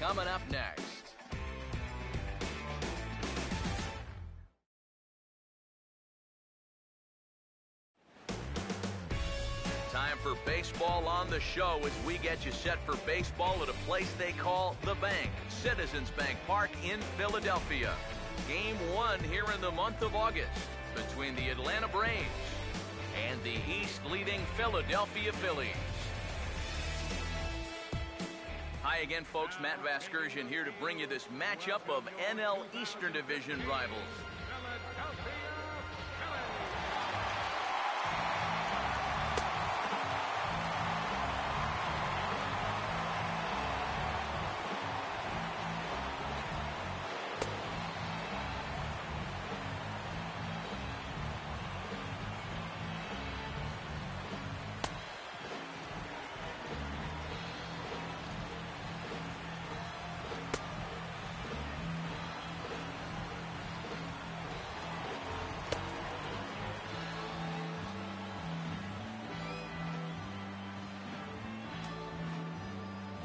coming up next. Time for baseball on the show as we get you set for baseball at a place they call The Bank, Citizens Bank Park in Philadelphia. Game 1 here in the month of August between the Atlanta Braves and the East-leading Philadelphia Phillies. Hi again, folks. Matt Vasgersian here to bring you this matchup of NL Eastern Division rivals.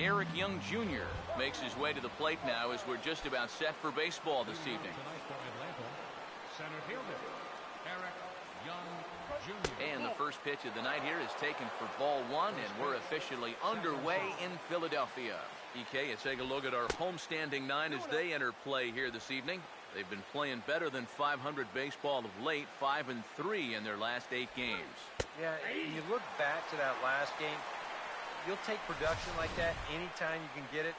Eric Young Jr. makes his way to the plate now as we're just about set for baseball this evening. Center fielder, Eric Young Jr. And the first pitch of the night here is taken for ball 1, and we're officially underway in Philadelphia. EK, you take a look at our homestanding 9 as they enter play here this evening. They've been playing better than 500 baseball of late, 5-3 in their last 8 games. Yeah, you look back to that last game, you'll take production like that anytime you can get it.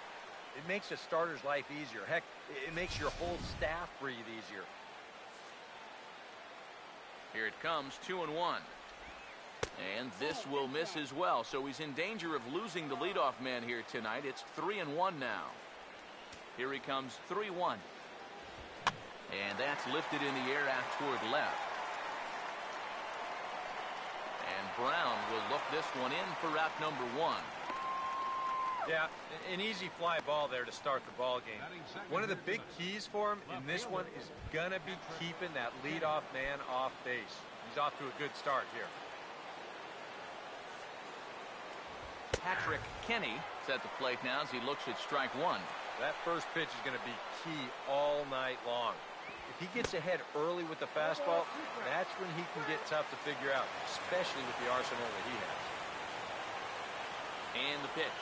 It makes a starter's life easier. Heck, it makes your whole staff breathe easier. Here it comes, 2-1. And this will miss as well, so he's in danger of losing the leadoff man here tonight. It's 3-1 now. Here he comes, 3-1. And that's lifted in the air out toward left. And Brown will look this one in for out number 1. Yeah, an easy fly ball there to start the ball game. One of the big keys for him in this one is gonna be keeping that leadoff man off base. He's off to a good start here. Patrick Kenny is at the plate now as he looks at strike 1. That first pitch is going to be key all night long. If he gets ahead early with the fastball, that's when he can get tough to figure out, especially with the arsenal that he has. And the pitch.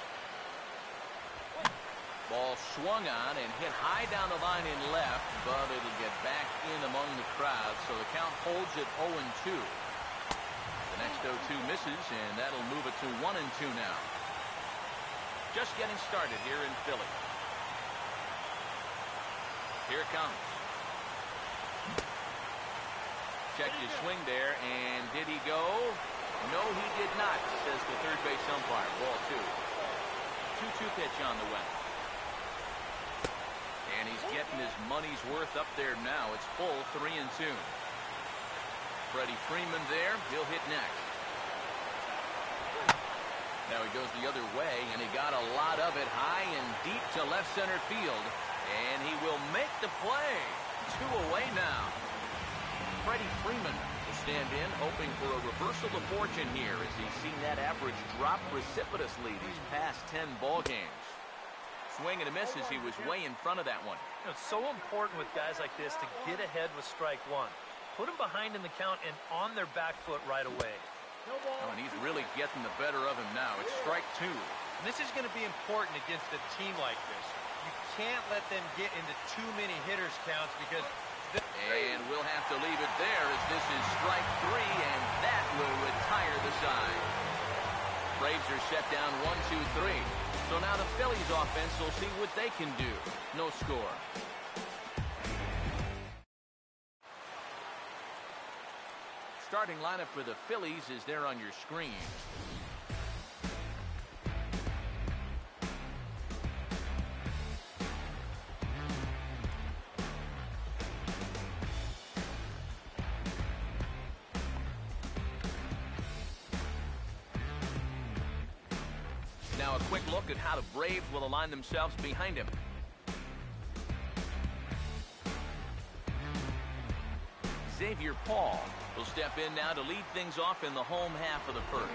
Ball swung on and hit high down the line in left, but it'll get back in among the crowd, so the count holds at 0-2. The next 0-2 misses, and that'll move it to 1-2 now. Just getting started here in Philly. Here it comes. Checked his swing there, and did he go? No, he did not, says the third base umpire. Ball 2. 2-2 pitch on the way. And he's getting his money's worth up there now. It's full 3-2. Freddie Freeman there. He'll hit next. Now he goes the other way, and he got a lot of it high and deep to left center field. And he will make the play. 2 away now. Freddie Freeman will stand in, hoping for a reversal of fortune here as he's seen that average drop precipitously these past 10 ball games. Swing and a miss as he was way in front of that one. You know, it's so important with guys like this to get ahead with strike 1. Put them behind in the count and on their back foot right away. Oh, and he's really getting the better of him now. It's strike 2. And this is going to be important against a team like this. You can't let them get into too many hitters counts because... And we'll have to leave it there as this is strike 3, and that will retire the side. Braves are set down 1-2-3. So now the Phillies offense will see what they can do. No score. Starting lineup for the Phillies is there on your screen. Now a quick look at how the Braves will align themselves behind him. Xavier Paul will step in now to lead things off in the home half of the first.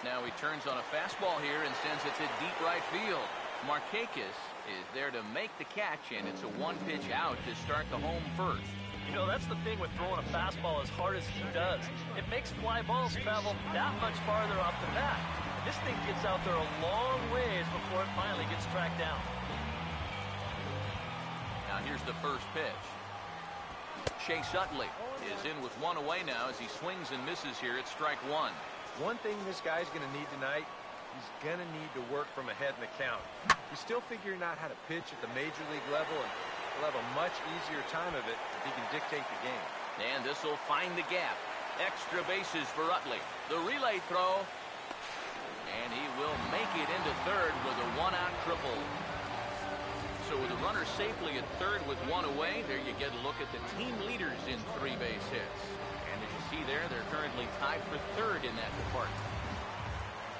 Now he turns on a fastball here and sends it to deep right field. Markakis is there to make the catch, and it's a one-pitch out to start the home first. You know, that's the thing with throwing a fastball as hard as he does. It makes fly balls travel that much farther off the bat. And this thing gets out there a long ways before it finally gets tracked down. Now here's the first pitch. Chase Utley is in with one away now as he swings and misses here at strike one. One thing this guy's going to need tonight, he's going to need to work from ahead in the count. He's still figuring out how to pitch at the major league level, and he'll have a much easier time of it if he can dictate the game. And this will find the gap. Extra bases for Utley. The relay throw. And he will make it into third with a one-out triple. So with a runner safely at third with one away, there you get a look at the team leaders in 3 base hits. And as you see there, they're currently tied for third in that department.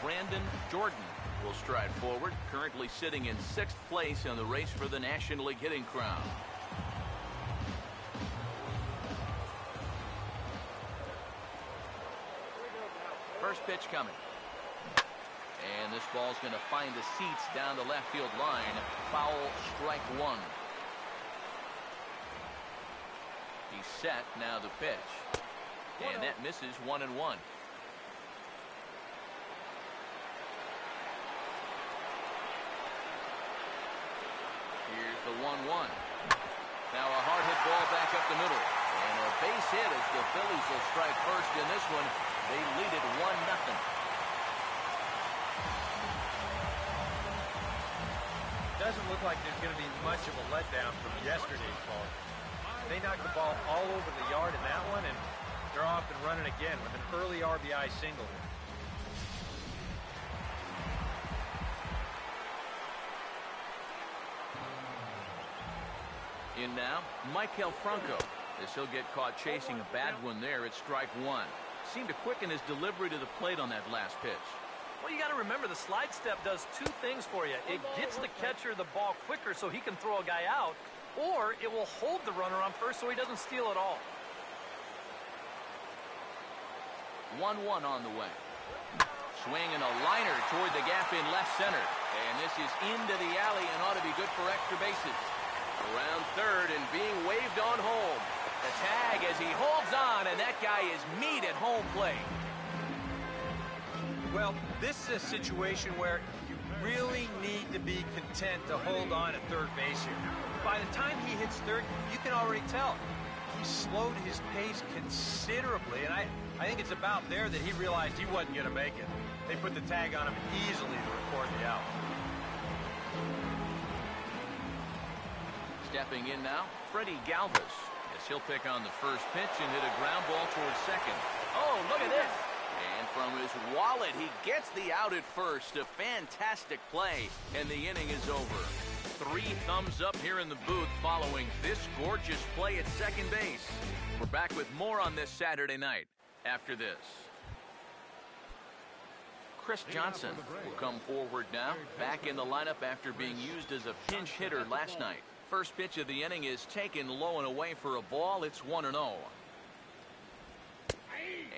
Brandon Jordan will stride forward, currently sitting in 6th place in the race for the National League hitting crown. First pitch coming. And this ball's going to find the seats down the left field line. Foul, strike one. He's set, now the pitch. And that misses 1-1. Here's the 1-1. Now a hard hit ball back up the middle. And a base hit as the Phillies will strike first in this one. They lead it 1-0. Doesn't look like there's going to be much of a letdown from yesterday's ball. They knocked the ball all over the yard in that one, and they're off and running again with an early RBI single. In now, Maikel Franco, as he'll get caught chasing a bad one there at strike one. Seemed to quicken his delivery to the plate on that last pitch. Well, you got to remember the slide step does 2 things for you. It gets the catcher the ball quicker so he can throw a guy out, or it will hold the runner on first so he doesn't steal it all. 1-1 on the way. Swinging a liner toward the gap in left center. And this is into the alley and ought to be good for extra bases. Around third and being waved on home. The tag as he holds on, and that guy is meat at home plate. Well, this is a situation where you really need to be content to hold on at third base here. By the time he hits third, you can already tell he slowed his pace considerably, and I think it's about there that he realized he wasn't going to make it. They put the tag on him easily to record the out. Stepping in now, Freddie Galvis, as he'll pick on the first pitch and hit a ground ball towards second. Oh, look at this. And from his wallet, he gets the out at first. A fantastic play, and the inning is over. 3 thumbs up here in the booth following this gorgeous play at second base. We're back with more on this Saturday night after this. Chris Johnson will come forward now, back in the lineup after being used as a pinch hitter last night. First pitch of the inning is taken low and away for a ball. It's 1-0.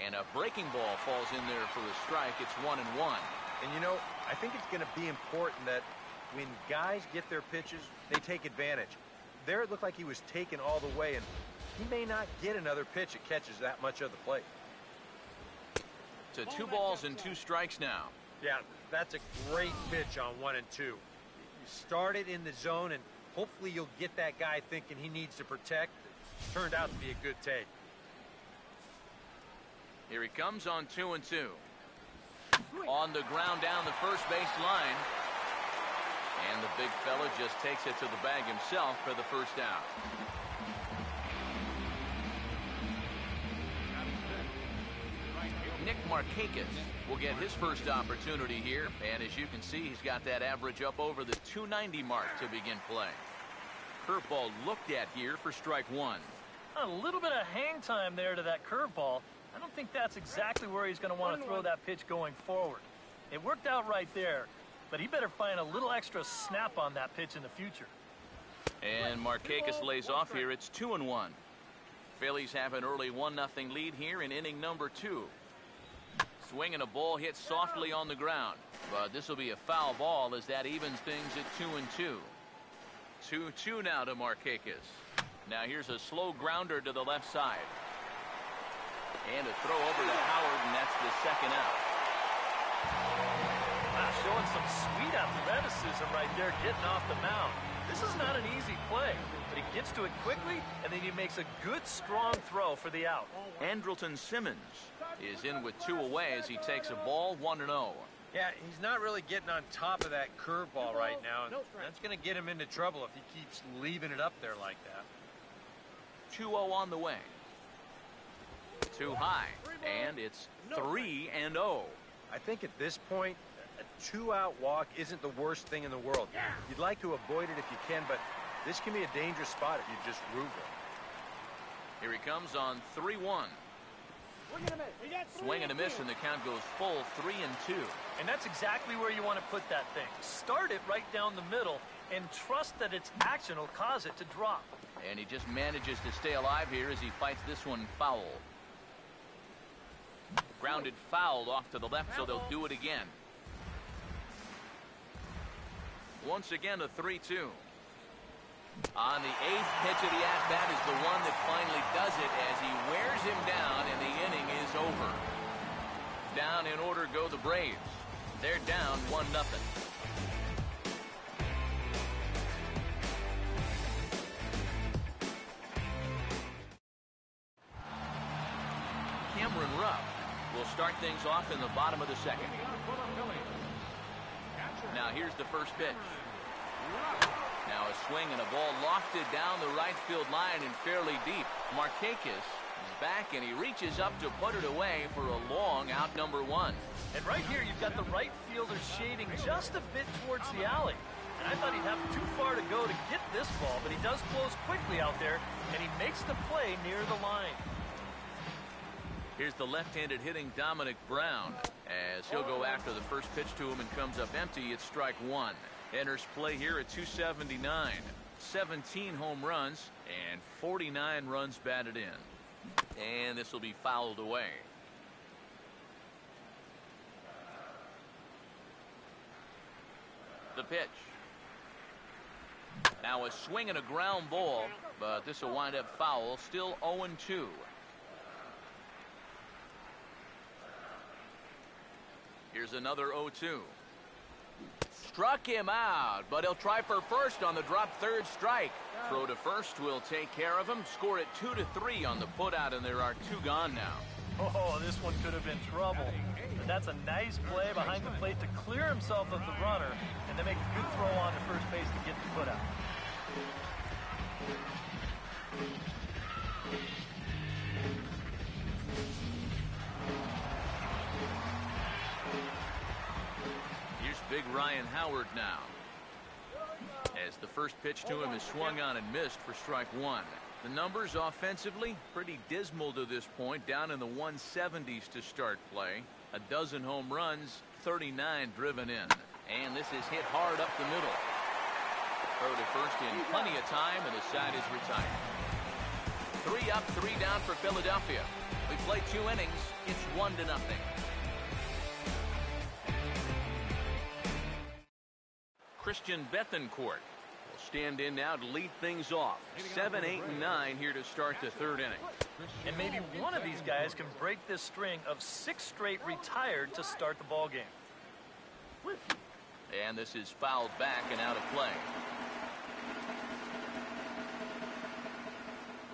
And a breaking ball falls in there for a strike. It's 1-1. And you know, I think it's going to be important that when guys get their pitches, they take advantage. There it looked like he was taken all the way, and he may not get another pitch that catches that much of the plate. To 2 balls and 2 strikes now. Yeah, that's a great pitch on 1 and 2. You start it in the zone, and hopefully you'll get that guy thinking he needs to protect. It turned out to be a good take. Here he comes on 2 and 2. On the ground down the first base line. And the big fella just takes it to the bag himself for the first out. Nick Markakis will get his first opportunity here. And as you can see, he's got that average up over the 290 mark to begin play. Curveball looked at here for strike one. A little bit of hang time there to that curveball. I don't think that's exactly where he's going to want to throw that pitch going forward. It worked out right there, but he better find a little extra snap on that pitch in the future. And Markakis lays off here. It's 2-1. Phillies have an early 1-0 lead here in inning number 2. Swing and a ball hit softly on the ground. But this will be a foul ball as that evens things at 2-2. 2-2 now to Markakis. Now here's a slow grounder to the left side. And a throw over to Howard, and that's the second out. Wow, showing some sweet athleticism right there, getting off the mound. This is not an easy play, but he gets to it quickly, and then he makes a good, strong throw for the out. Andrelton Simmons is in with 2 away as he takes a ball, 1-0. Yeah, he's not really getting on top of that curveball right now, and that's going to get him into trouble if he keeps leaving it up there like that. 2-0 on the way. Too high, and it's 3-0. I think at this point, a 2-out walk isn't the worst thing in the world. You'd like to avoid it if you can, but this can be a dangerous spot if you just root it. Here he comes on 3-1. Swing and a miss, and the count goes full 3-2. And that's exactly where you want to put that thing. Start it right down the middle and trust that its action will cause it to drop. And he just manages to stay alive here as he fights this one foul. Grounded foul off to the left, so they'll do it again. Once again, a 3-2. On the 8th pitch of the at-bat is the one that finally does it as he wears him down, and the inning is over. Down in order go the Braves. They're down 1-0. Cameron Rupp will start things off in the bottom of the second. Now here's the first pitch. Now a swing and a ball lofted down the right field line and fairly deep. Markakis is back, and he reaches up to put it away for a long out, number 1. And right here, you've got the right fielder shading just a bit towards the alley. And I thought he'd have too far to go to get this ball, but he does close quickly out there, and he makes the play near the line. Here's the left-handed hitting Dominic Brown as he'll go after the first pitch to him and comes up empty. It's strike 1. Enters play here at 279. 17 home runs and 49 runs batted in. And this will be fouled away. The pitch. Now a swing and a ground ball, but this will wind up foul. Still 0-2. Here's another 0-2. Struck him out, but he'll try for first on the drop third strike. Throw to first will take care of him. Score it 2-3 on the putout, and there are 2 gone now. Oh, this one could have been trouble. But that's a nice play behind the plate to clear himself of the runner and then make a good throw on to first base to get the putout. Big Ryan Howard now. As the first pitch to him is swung on and missed for strike 1. The numbers offensively pretty dismal to this point, down in the 170s to start play. 12 home runs, 39 driven in. And this is hit hard up the middle. Throw to first in plenty of time, and the side is retired. 3 up, 3 down for Philadelphia. We played 2 innings. It's 1-0. Christian Bethancourt will stand in now to lead things off. 7, 8, and 9 here to start the 3rd inning. And maybe one of these guys can break this string of 6 straight retired to start the ball game. And this is fouled back and out of play.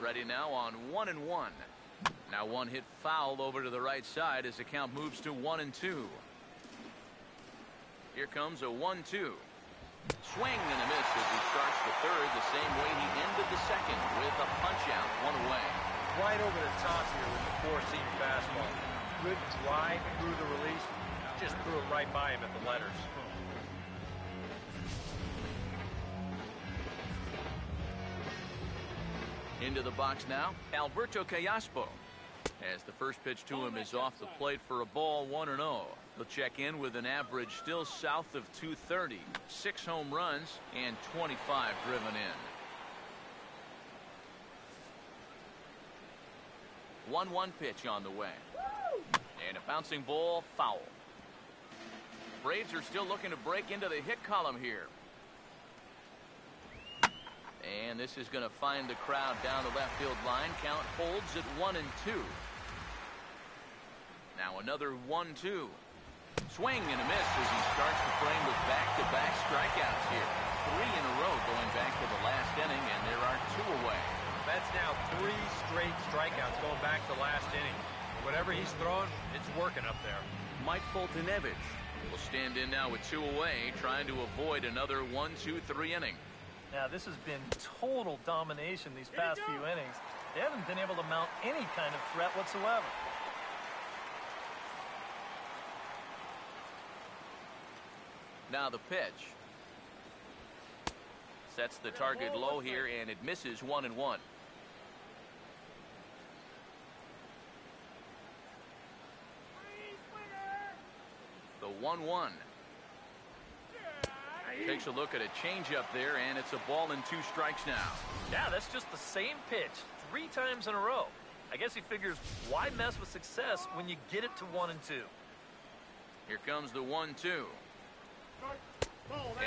Ready now on 1-1. Now one hit foul over to the right side as the count moves to 1-2. Here comes a 1-2. Swing and a miss as he starts the 3rd the same way he ended the 2nd with a punch out, 1 away. Right over the top here with the 4-seam fastball. Good drive through the release. Just threw it right by him at the letters. Into the box now, Alberto Callaspo. As the first pitch to him is off the plate for a ball, 1-0. He'll check in with an average still south of 230. 6 home runs and 25 driven in. 1-1 pitch on the way. And a bounce. bouncing ball, foul. Braves are still looking to break into the hit column here. And this is going to find the crowd down the left field line. Count holds at 1-2. Now another 1-2. Swing and a miss as he starts the frame with back-to-back strikeouts here. 3 in a row going back to the last inning, and there are 2 away. That's now 3 straight strikeouts going back to last inning. Whatever he's throwing, it's working up there. Mike Fultonevich will stand in now with 2 away, trying to avoid another 1-2-3 inning. Now, this has been total domination these past few innings. They haven't been able to mount any kind of threat whatsoever. Now the pitch. Sets the target low here, and it misses 1-1. The 1-1. Takes a look at a changeup there, and it's a ball and 2 strikes now. Yeah, that's just the same pitch 3 times in a row. I guess he figures, why mess with success when you get it to 1-2? Here comes the 1-2.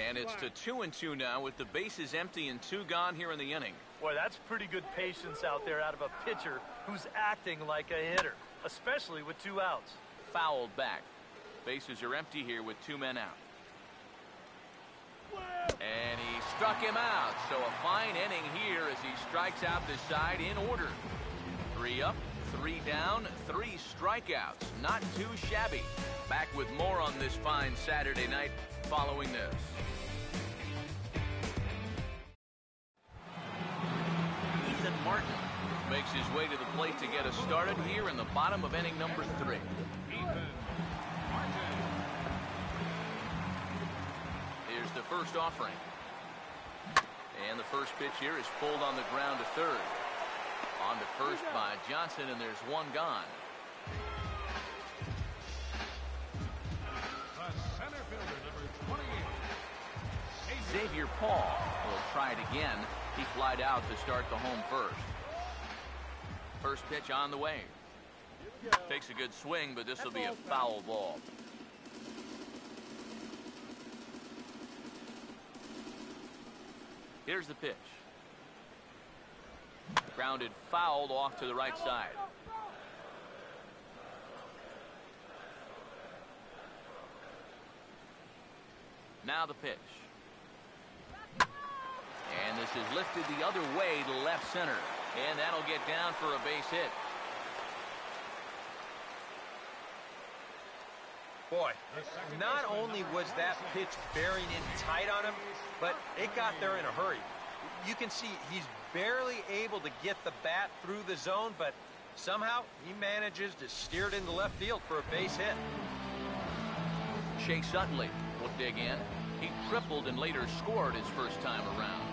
And it's to 2-2 now with the bases empty and 2 gone here in the inning. Boy, that's pretty good patience out there out of a pitcher who's acting like a hitter, especially with 2 outs. Fouled back. Bases are empty here with 2 men out. And he struck him out. So a fine inning here as he strikes out the side in order. 3 up, 3 down, 3 strikeouts. Not too shabby. Back with more on this fine Saturday night following this. Ethan Martin makes his way to the plate to get us started here in the bottom of inning number 3. Here's the first offering. And the first pitch here is pulled on the ground to third. On to first by Johnson, and there's 1 gone. Xavier Paul will try it again. He flied out to start the home first. First pitch on the way. Takes a good swing, but this will be a foul ball. Here's the pitch. Grounded foul off to the right side. Now the pitch. And this is lifted the other way to left center. And that'll get down for a base hit. Boy, not only was that pitch bearing in tight on him, but it got there in a hurry. You can see he's barely able to get the bat through the zone, but somehow he manages to steer it into left field for a base hit. Chase Utley will dig in. He tripled and later scored his first time around.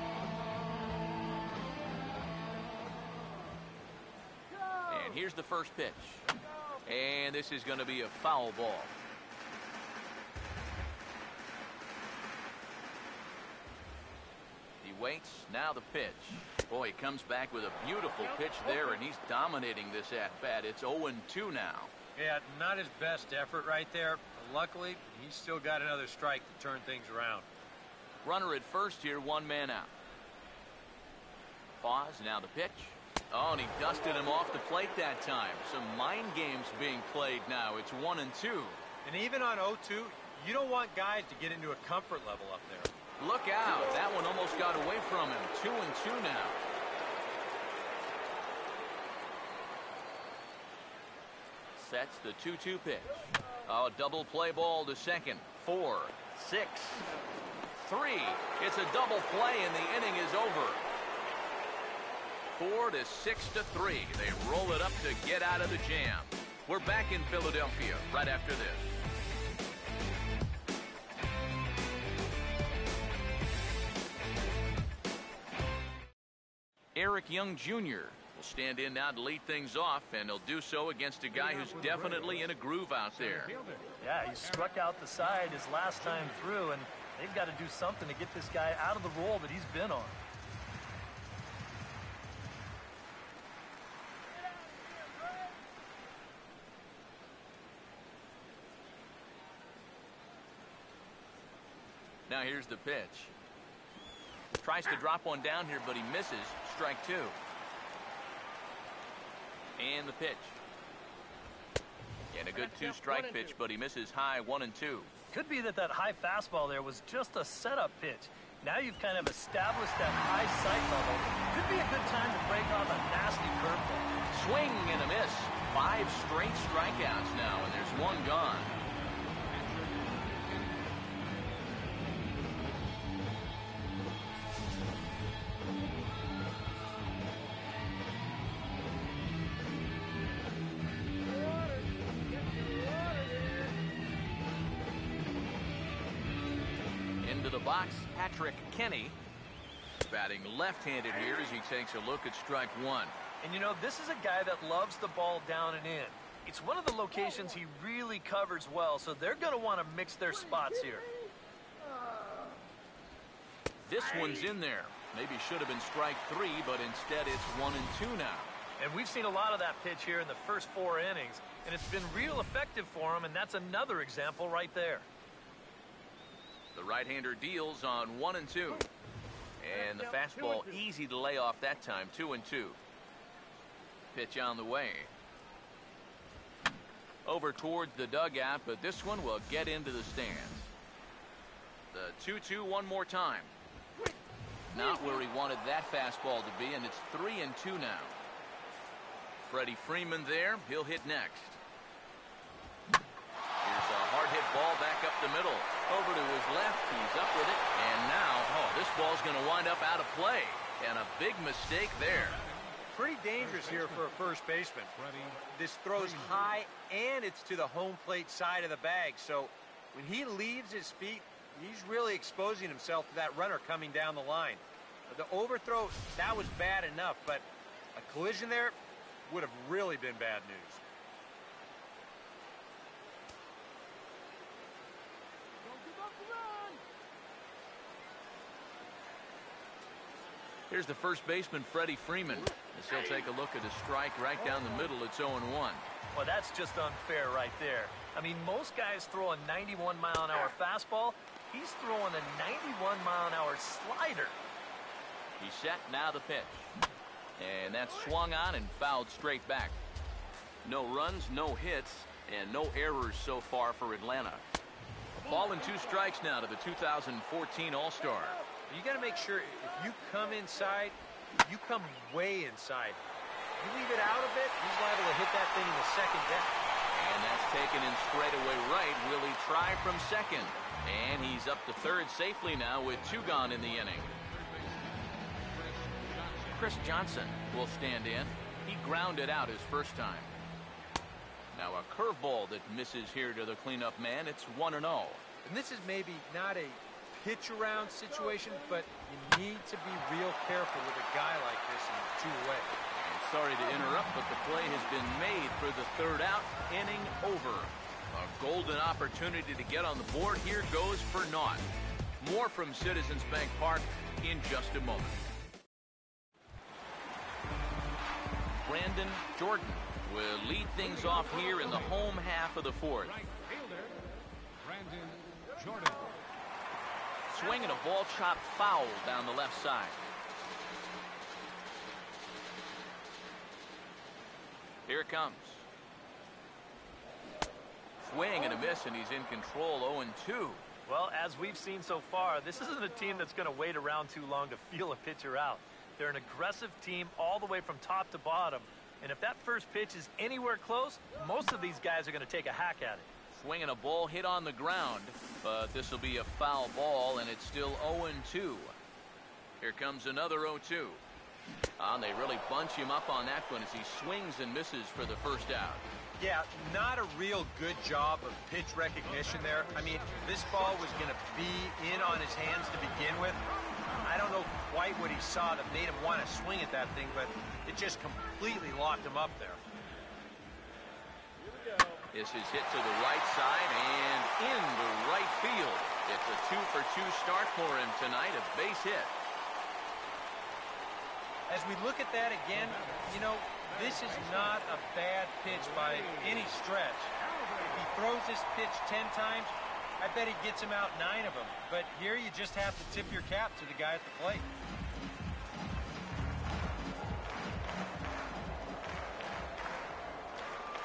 And here's the first pitch. And this is going to be a foul ball. He waits. Now the pitch. Boy, he comes back with a beautiful pitch there, and he's dominating this at-bat. It's 0-2 now. Yeah, not his best effort right there. Luckily, he's still got another strike to turn things around. Runner at first here, 1 man out. Pause, now the pitch. Oh, and he dusted him off the plate that time. Some mind games being played now. It's 1-2. And even on 0-2, you don't want guys to get into a comfort level up there. Look out. That one almost got away from him. 2-2 now. Sets the 2-2 pitch. Oh, double play ball to second. 4, 6, 3. It's a double play, and the inning is over. 4-6-3. They roll it up to get out of the jam. We're back in Philadelphia right after this. Eric Young Jr. will stand in now to lead things off, and he'll do so against a guy who's definitely in a groove out there. Yeah, he struck out the side his last time through, and they've got to do something to get this guy out of the role that he's been on. Now here's the pitch. Tries to drop one down here, but he misses. Strike two. And the pitch. And a good two-strike pitch, but he misses high 1-2. Could be that high fastball there was just a setup pitch. Now you've kind of established that high sight level. Could be a good time to break off a nasty curveball. Swing and a miss. 5 straight strikeouts now, and there's one gone. Into the box, Patrick Kenny. Batting left-handed here as he takes a look at strike one. And you know, this is a guy that loves the ball down and in. It's one of the locations he really covers well, so they're going to want to mix their spots here. This one's in there. Maybe should have been strike three, but instead it's 1-2 now. And we've seen a lot of that pitch here in the first 4 innings, and it's been real effective for him, and that's another example right there. The right-hander deals on 1-2. And the fastball easy to lay off that time, 2-2. Pitch on the way. Over towards the dugout, but this one will get into the stands. The 2-2 one more time. Not where he wanted that fastball to be, and it's 3-2 now. Freddie Freeman there. He'll hit next. Here's a hard hit ball back up the middle. Over to his left. He's up with it. And now, this ball's going to wind up out of play. And a big mistake there. Pretty dangerous here for a first baseman. This throws high, and it's to the home plate side of the bag. So when he leaves his feet, he's really exposing himself to that runner coming down the line. The overthrow, that was bad enough, but a collision there would have really been bad news. Here's the first baseman, Freddie Freeman. As he'll take a look at a strike right down the middle. It's 0-1. Well, that's just unfair right there. I mean, most guys throw a 91-mile-an-hour fastball. He's throwing a 91-mile-an-hour slider. He's set, now the pitch. And that's swung on and fouled straight back. No runs, no hits, and no errors so far for Atlanta. Ball and 2 strikes now to the 2014 All-Star. You got to make sure if you come inside, you come way inside. You leave it out a bit, he's liable to hit that thing in the second deck. And that's taken in straightaway right. Will he try from second? And he's up to third safely now with 2 gone in the inning. Chris Johnson will stand in. He grounded out his first time. Now a curveball that misses here to the cleanup man. It's 1-0. And this is maybe not a pitch around situation, but you need to be real careful with a guy like this in 2 away. And sorry to interrupt, but the play has been made for the 3rd out. Inning over. A golden opportunity to get on the board. Here goes for naught. More from Citizens Bank Park in just a moment. Brandon Jordan will lead things off here in the home half of the 4th. Right fielder, Brandon Jordan. Swinging a ball chopped foul down the left side. Here it comes. Swing and a miss, and he's in control, 0-2. Well, as we've seen so far, this isn't a team that's going to wait around too long to feel a pitcher out. They're an aggressive team all the way from top to bottom. And if that first pitch is anywhere close, most of these guys are going to take a hack at it. Swinging a ball hit on the ground, but this will be a foul ball, and it's still 0-2. Here comes another 0-2. They really bunch him up on that one as he swings and misses for the first out. Yeah, not a real good job of pitch recognition there. I mean, this ball was going to be in on his hands to begin with. I don't know quite what he saw that made him want to swing at that thing, but it just completely locked him up there. This is hit to the right side and into right field. It's a 2-for-2 start for him tonight, a base hit. As we look at that again, you know, this is not a bad pitch by any stretch. If he throws this pitch 10 times, I bet he gets him out 9 of them. But here you just have to tip your cap to the guy at the plate.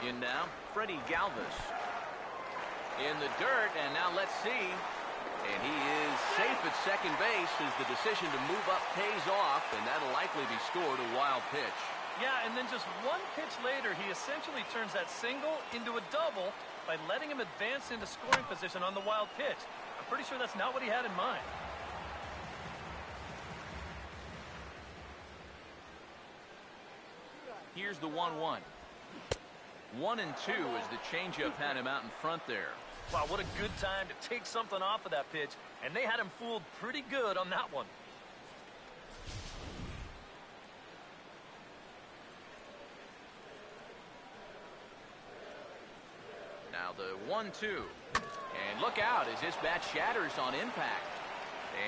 In now, Freddie Galvis. In the dirt, and now let's see. And he is safe at second base as the decision to move up pays off, and that'll likely be scored a wild pitch. Yeah, and then just one pitch later, he essentially turns that single into a double by letting him advance into scoring position on the wild pitch. I'm pretty sure that's not what he had in mind. Here's the 1-1. 1-2 as the changeup had him out in front there. Wow, what a good time to take something off of that pitch, and they had him fooled pretty good on that one. Now the 1-2. And look out as this bat shatters on impact.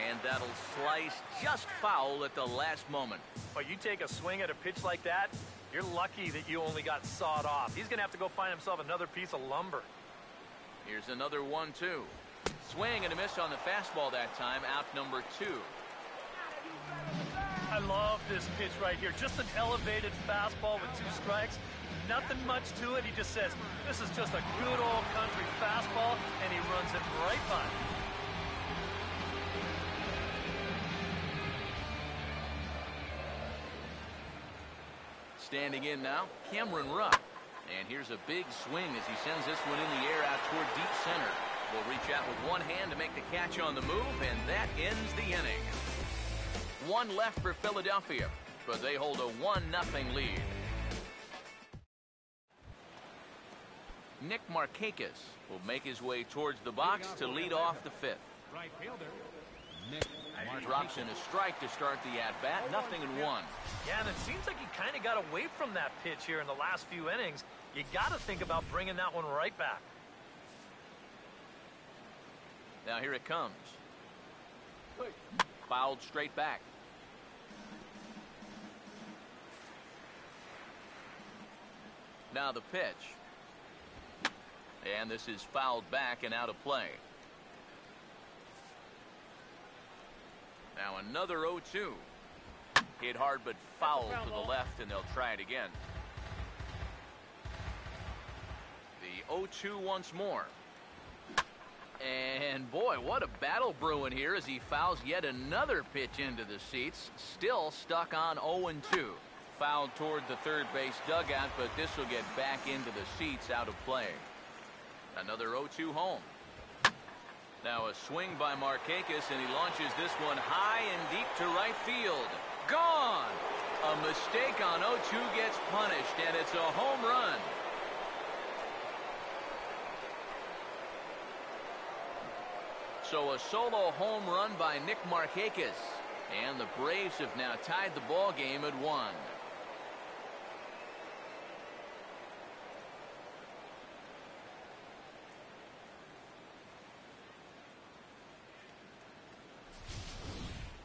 And that'll slice just foul at the last moment. But you take a swing at a pitch like that, you're lucky that you only got sawed off. He's going to have to go find himself another piece of lumber. Here's another 1-2. Swing and a miss on the fastball that time, out number 2. I love this pitch right here. Just an elevated fastball with 2 strikes. Nothing much to it. He just says, this is just a good old country fastball, and he runs it right by. Standing in now, Cameron Rupp. And here's a big swing as he sends this one in the air out toward deep center. Will reach out with one hand to make the catch on the move, and that ends the inning. 1 left for Philadelphia, but they hold a 1-0 lead. Nick Markakis will make his way towards the box to lead off the 5th. Right fielder, Nick Markakis. Drops in a strike to start the at-bat, 0-1. Yeah, and it seems like he kind of got away from that pitch here in the last few innings. You got to think about bringing that one right back. Now here it comes. Fouled straight back. Now the pitch. And this is fouled back and out of play. Now another 0-2. Hit hard but foul to the left, and they'll try it again. The 0-2 once more. And boy, what a battle brewing here as he fouls yet another pitch into the seats. Still stuck on 0-2. Fouled toward the third base dugout, but this will get back into the seats, out of play. Another 0-2 home. Now a swing by Markakis, and he launches this one high and deep to right field. Gone! A mistake on 0-2 gets punished, and it's a home run. So a solo home run by Nick Markakis, and the Braves have now tied the ball game at 1.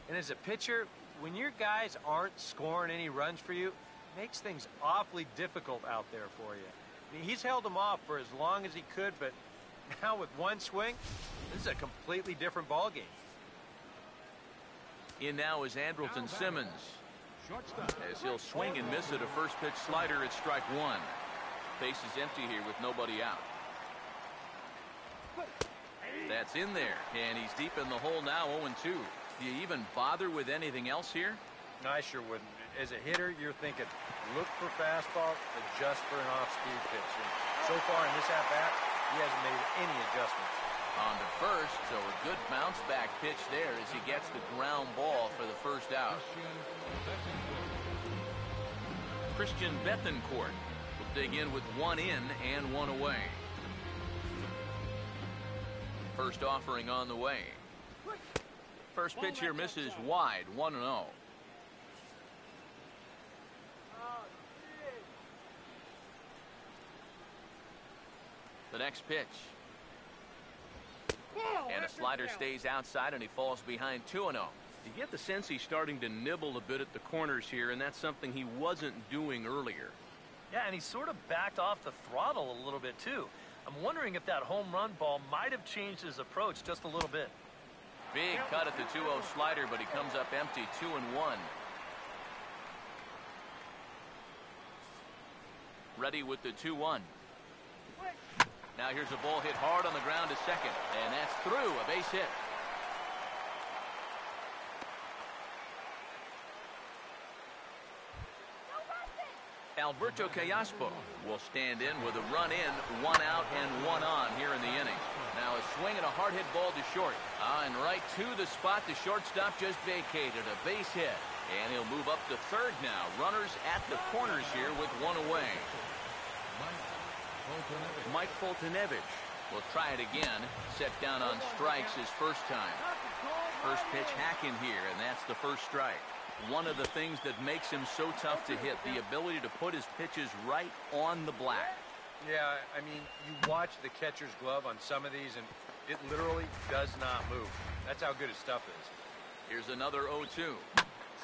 And as a pitcher, when your guys aren't scoring any runs for you, it makes things awfully difficult out there for you. I mean, he's held them off for as long as he could, but now with one swing, this is a completely different ballgame. In now is Andrelton Simmons, Shortstop. as he'll swing and miss at a first pitch slider at strike 1. Base is empty here with nobody out. That's in there, and he's deep in the hole now, 0-2. Do you even bother with anything else here? No, I sure wouldn't. As a hitter, you're thinking, look for fastball, adjust for an off-speed pitch. And so far in this at-bat, he hasn't made any adjustments. On to first, so a good bounce-back pitch there as he gets the ground ball for the first out. Christian Bethancourt will dig in with 1 in and 1 away. First offering on the way. First pitch here misses wide, 1-0. The next pitch. And a slider stays outside, and he falls behind 2-0. You get the sense he's starting to nibble a bit at the corners here, and that's something he wasn't doing earlier. Yeah, and he sort of backed off the throttle a little bit, too. I'm wondering if that home run ball might have changed his approach just a little bit. Big cut at the 2-0 slider, but he comes up empty, 2-1. Ready with the 2-1. Now here's a ball hit hard on the ground to second, and that's through, a base hit. Alberto Callaspo will stand in with a run in, 1 out and 1 on here in the inning. Now a swing and a hard hit ball to short. And right to the spot the shortstop just vacated, a base hit. And he'll move up to third now. Runners at the corners here with 1 away. Mike Foltynewicz will try it again. Set down on strikes his first time. First pitch hack in here, and that's the first strike. One of the things that makes him so tough to hit, the ability to put his pitches right on the black. Yeah, I mean, you watch the catcher's glove on some of these, and it literally does not move. That's how good his stuff is. Here's another 0-2.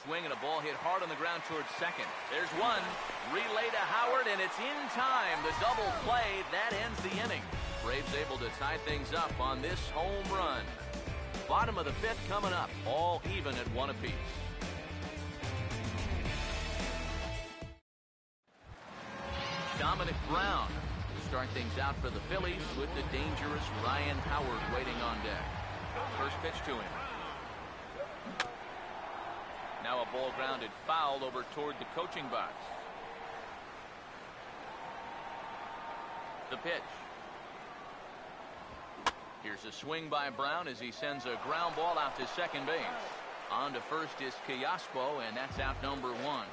Swing and a ball hit hard on the ground towards second. There's one. Relay to Howard, and it's in time. The double play, that ends the inning. Braves able to tie things up on this home run. Bottom of the 5th coming up, all even at 1 apiece. Dominic Brown to start things out for the Phillies with the dangerous Ryan Howard waiting on deck. First pitch to him. Now a ball grounded foul over toward the coaching box. The pitch. Here's a swing by Brown as he sends a ground ball out to second base. On to first is Callaspo, and that's out number 1.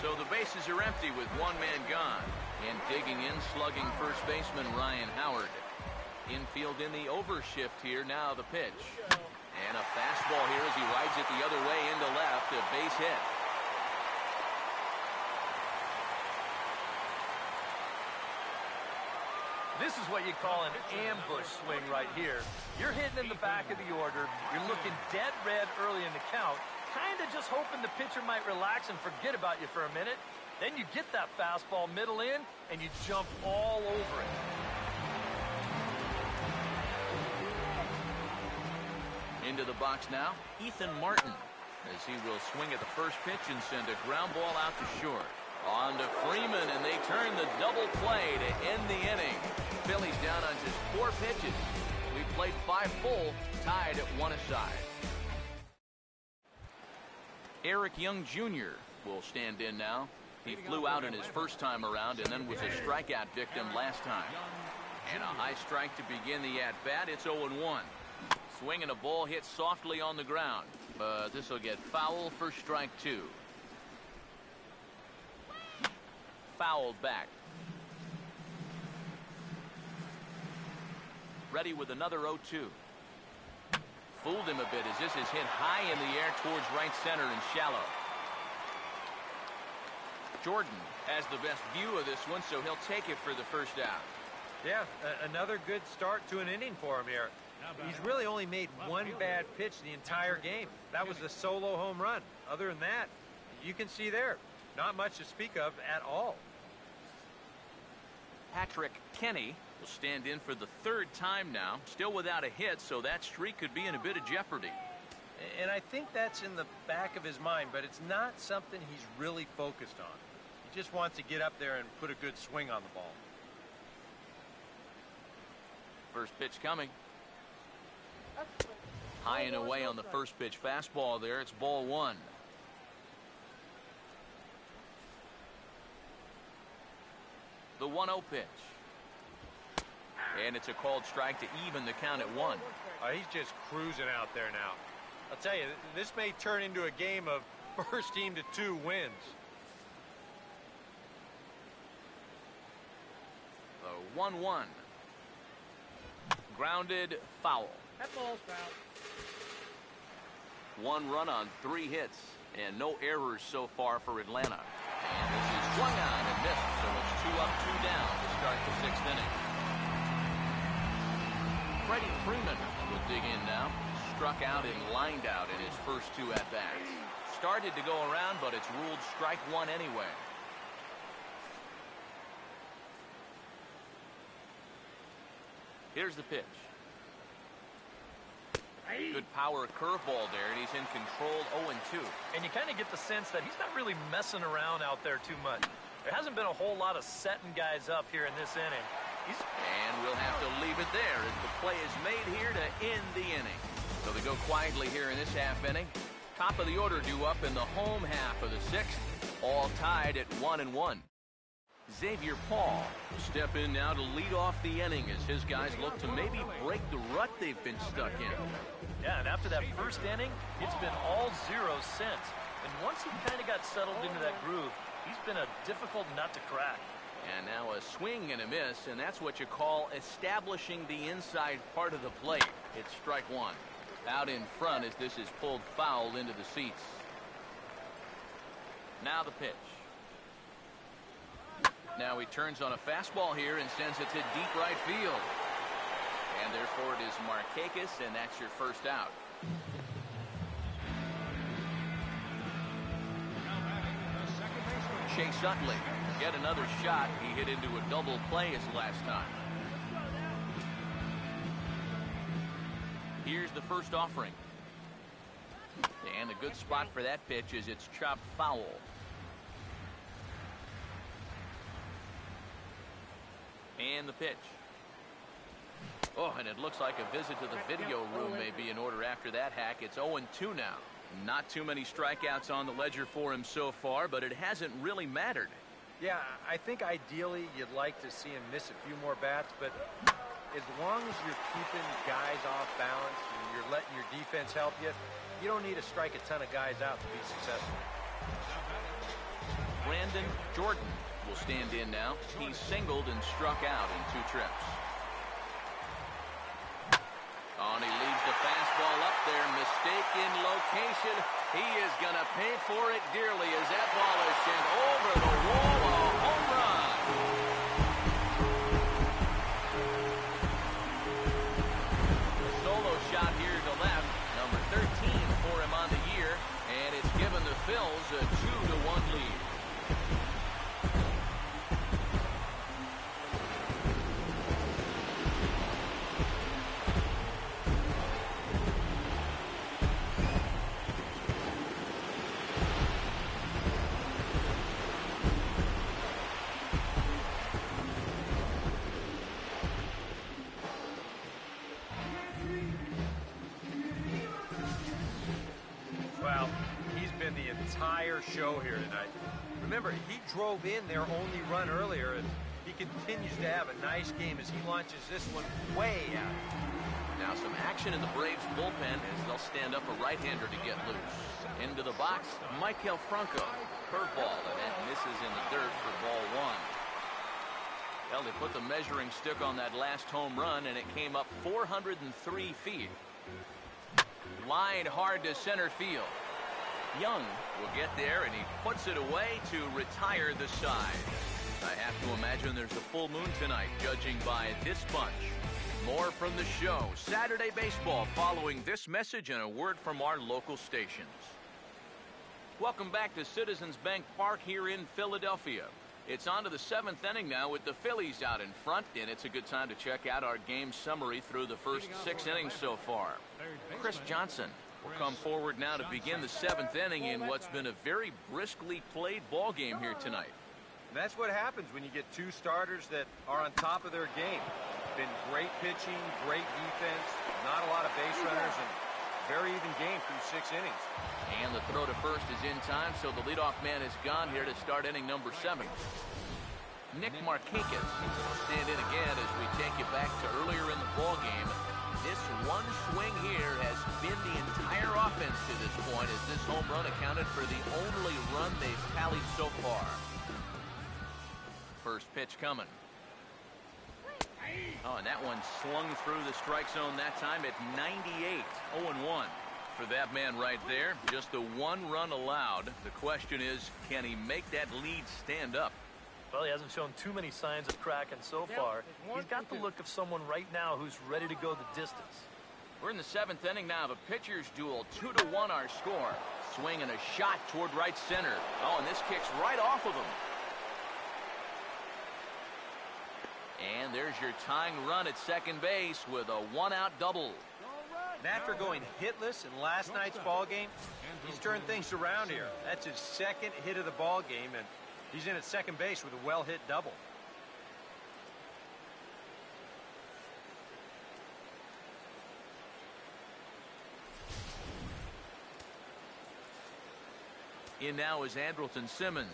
So the bases are empty with 1 man gone. And digging in, slugging first baseman Ryan Howard. Infield in the overshift here. Now the pitch. And a fastball here as he rides it the other way into left. A base hit. This is what you call an ambush swing right here. You're hitting in the back of the order. You're looking dead red early in the count. Kind of just hoping the pitcher might relax and forget about you for a minute. Then you get that fastball middle in, and you jump all over it. Into the box now, Ethan Martin, as he will swing at the first pitch and send a ground ball out to short. On to Freeman, and they turn the double play to end the inning. Phillies down on just 4 pitches. We played 5 full, tied at 1 aside. Eric Young Jr. will stand in now. He flew out in his first time around and then was a strikeout victim last time. And a high strike to begin the at-bat. It's 0-1. Swinging a ball hit softly on the ground. But this will get foul for strike 2. Fouled back. Ready with another 0-2. Fooled him a bit as this is hit high in the air towards right center and shallow. Jordan has the best view of this one, so he'll take it for the first out. Yeah, another good start to an inning for him here. He's really only made 1 bad pitch the entire game. That was the solo home run. Other than that, you can see there, not much to speak of at all. Patrick Kenny will stand in for the 3rd time now. Still without a hit, so that streak could be in a bit of jeopardy. And I think that's in the back of his mind, but it's not something he's really focused on. He just wants to get up there and put a good swing on the ball. First pitch coming. High and away on the first pitch fastball there. It's ball 1. The 1-0 pitch. And it's a called strike to even the count at 1. He's just cruising out there now. I'll tell you, this may turn into a game of first team to 2 wins. The 1-1. Grounded foul. That ball's foul. 1 run on 3 hits and no errors so far for Atlanta. And this is swung on and missed, so it's 2 up, 2 down to start the 6th inning. Freddie Freeman will dig in now. Struck out and lined out in his first 2 at-bats. Started to go around, but it's ruled strike 1 anyway. Here's the pitch. Good power curveball there, and he's in control 0-2. And you kind of get the sense that he's not really messing around out there too much. There hasn't been a whole lot of setting guys up here in this inning. And we'll have to leave it there as the play is made here to end the inning. So they go quietly here in this half inning. Top of the order due up in the home half of the sixth. All tied at 1-1. Xavier Paul will step in now to lead off the inning as his guys look to maybe break the rut they've been stuck in. Yeah, and after that first inning, it's been all zeros since. And once he kind of got settled into that groove, he's been a difficult nut to crack. And now a swing and a miss, and that's what you call establishing the inside part of the plate. It's strike one. Out in front as this is pulled foul into the seats. Now the pitch. Now he turns on a fastball here and sends it to deep right field. And therefore it is Markakis, and that's your first out. Chase Utley, get another shot. He hit into a double play his last time. Here's the first offering. And a good spot for that pitch is it's chopped foul. And the pitch. Oh, and it looks like a visit to the video room may be in order after that hack. It's 0-2 now. Not too many strikeouts on the ledger for him so far, but it hasn't really mattered. Yeah, I think ideally you'd like to see him miss a few more bats, but as long as you're keeping guys off balance and you're letting your defense help you, you don't need to strike a ton of guys out to be successful. Brandon Jordan will stand in now. He's singled and struck out in 2 trips. Oh, and he leaves the fastball up there. Mistake in location. He is going to pay for it dearly as that ball is sent over the wall. A home run. A solo shot here to left. Number 13 for him on the year. And it's given the Phils a 2-1 lead. Well, he's been the entire show here tonight. Remember, he drove in their only run earlier, and he continues to have a nice game as he launches this one way out. Now some action in the Braves bullpen as they'll stand up a right-hander to get loose. Into the box, Maikel Franco. Curveball, and that misses in the dirt for ball one. Well, they put the measuring stick on that last home run, and it came up 403 feet. Lined hard to center field. Young will get there, and he puts it away to retire the side. I have to imagine there's a full moon tonight, judging by this bunch. More from the show, Saturday Baseball, following this message and a word from our local stations. Welcome back to Citizens Bank Park here in Philadelphia. It's on to the 7th inning now with the Phillies out in front, and it's a good time to check out our game summary through the first 6 innings so far. Chris Johnson will come forward now to begin the 7th inning in what's been a very briskly played ball game here tonight. And that's what happens when you get 2 starters that are on top of their game. Been great pitching, great defense, not a lot of base runners, and very even game through 6 innings. And the throw to first is in time, so the leadoff man is gone here to start inning number 7. Nick Markakis will stand in again as we take you back to earlier in the ball game. This one swing here has been the entire offense to this point, as this home run accounted for the only run they've tallied so far. First pitch coming. Oh, and that one slung through the strike zone that time at 98. 0-1 for that man right there. Just the 1 run allowed. The question is, can he make that lead stand up? Well, he hasn't shown too many signs of cracking so far. He's got the look of someone right now who's ready to go the distance. We're in the 7th inning now of a pitcher's duel. 2-1 our score. Swing and a shot toward right center. Oh, and this kicks right off of him. And there's there's your tying run at second base with a one-out double. And after going hitless in last night's ball game, he's turned things around here. That's his second hit of the ball game, and he's in at second base with a well-hit double. In now is Andrelton Simmons.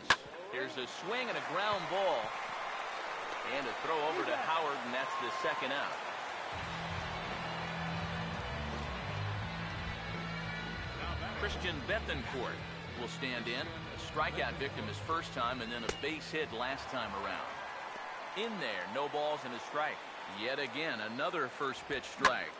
Here's a swing and a ground ball. And a throw over to Howard, and that's the second out. Christian Bethancourt will stand in. A strikeout victim his first time, and then a base hit last time around. In there, no balls and a strike. Yet again, another first pitch strike.